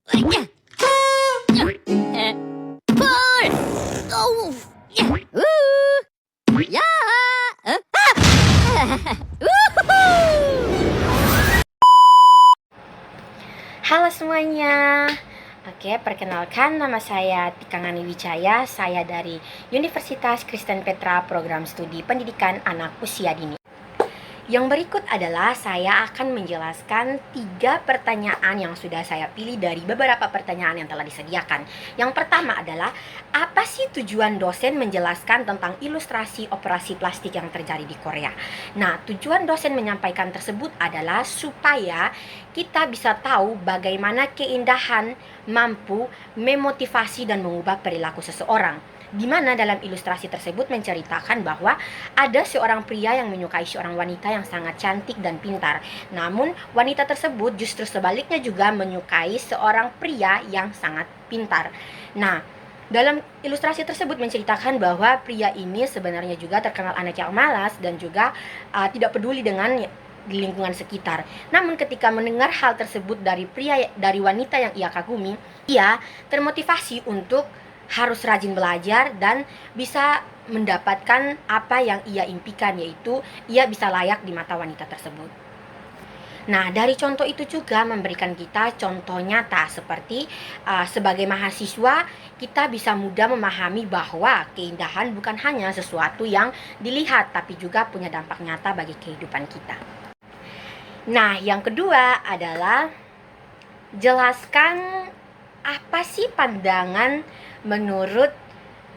Pul! Oh! Ya! Halo semuanya. Oke, perkenalkan nama saya Tika Ngani Wijaya. Saya dari Universitas Kristen Petra, program studi pendidikan anak usia dini. Yang berikut adalah saya akan menjelaskan 3 pertanyaan yang sudah saya pilih dari beberapa pertanyaan yang telah disediakan. Yang pertama adalah, apa sih tujuan dosen menjelaskan tentang ilustrasi operasi plastik yang terjadi di Korea? Nah, tujuan dosen menyampaikan tersebut adalah supaya kita bisa tahu bagaimana keindahan mampu memotivasi dan mengubah perilaku seseorang, di mana dalam ilustrasi tersebut menceritakan bahwa ada seorang pria yang menyukai seorang wanita yang sangat cantik dan pintar. Namun, wanita tersebut justru sebaliknya juga menyukai seorang pria yang sangat pintar. Nah, dalam ilustrasi tersebut menceritakan bahwa pria ini sebenarnya juga terkenal anak yang malas dan juga tidak peduli dengan di lingkungan sekitar. Namun ketika mendengar hal tersebut dari wanita yang ia kagumi, ia termotivasi untuk harus rajin belajar dan bisa mendapatkan apa yang ia impikan, yaitu ia bisa layak di mata wanita tersebut. Nah, dari contoh itu juga memberikan kita contoh nyata seperti sebagai mahasiswa kita bisa mudah memahami bahwa keindahan bukan hanya sesuatu yang dilihat, tapi juga punya dampak nyata bagi kehidupan kita. Nah, yang kedua adalah jelaskan apa sih pandangan menurut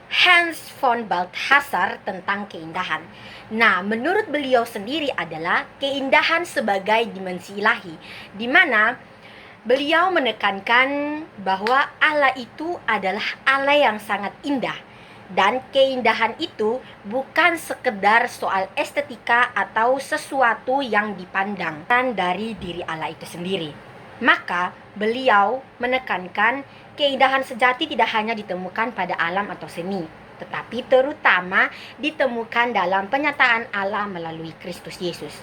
Hans von Balthasar tentang keindahan. Nah, menurut beliau sendiri adalah keindahan sebagai dimensi ilahi, di mana beliau menekankan bahwa Allah itu adalah Allah yang sangat indah, dan keindahan itu bukan sekedar soal estetika atau sesuatu yang dipandangkan dari diri Allah itu sendiri. Maka beliau menekankan keindahan sejati tidak hanya ditemukan pada alam atau seni, tetapi terutama ditemukan dalam penyataan Allah melalui Kristus Yesus.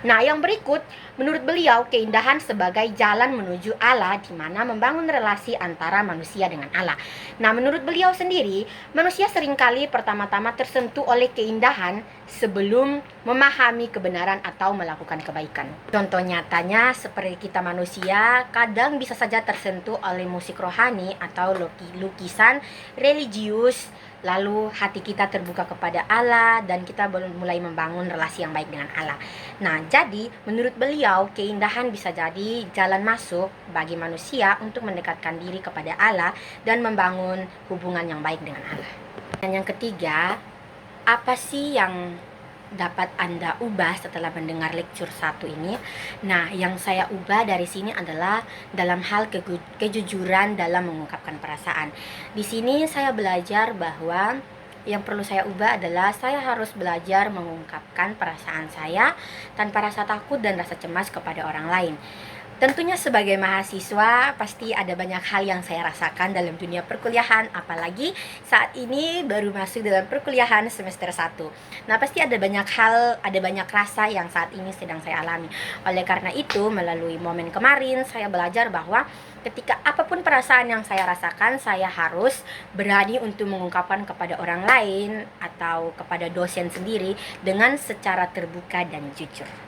Nah, yang berikut, menurut beliau keindahan sebagai jalan menuju Allah, di mana membangun relasi antara manusia dengan Allah. Nah, menurut beliau sendiri, manusia seringkali pertama-tama tersentuh oleh keindahan sebelum memahami kebenaran atau melakukan kebaikan. Contoh nyatanya seperti kita manusia kadang bisa saja tersentuh oleh musik rohani atau lukisan religius, lalu hati kita terbuka kepada Allah dan kita mulai membangun relasi yang baik dengan Allah. Nah, jadi menurut beliau keindahan bisa jadi jalan masuk bagi manusia untuk mendekatkan diri kepada Allah dan membangun hubungan yang baik dengan Allah. Dan yang ketiga, apa sih yang dapat Anda ubah setelah mendengar lecture 1 ini? Nah, yang saya ubah dari sini adalah dalam hal kejujuran dalam mengungkapkan perasaan. Di sini saya belajar bahwa yang perlu saya ubah adalah saya harus belajar mengungkapkan perasaan saya tanpa rasa takut dan rasa cemas kepada orang lain. Tentunya sebagai mahasiswa pasti ada banyak hal yang saya rasakan dalam dunia perkuliahan, apalagi saat ini baru masuk dalam perkuliahan semester 1. Nah, pasti ada banyak hal, ada banyak rasa yang saat ini sedang saya alami. Oleh karena itu, melalui momen kemarin saya belajar bahwa ketika apapun perasaan yang saya rasakan, saya harus berani untuk mengungkapkan kepada orang lain atau kepada dosen sendiri dengan secara terbuka dan jujur.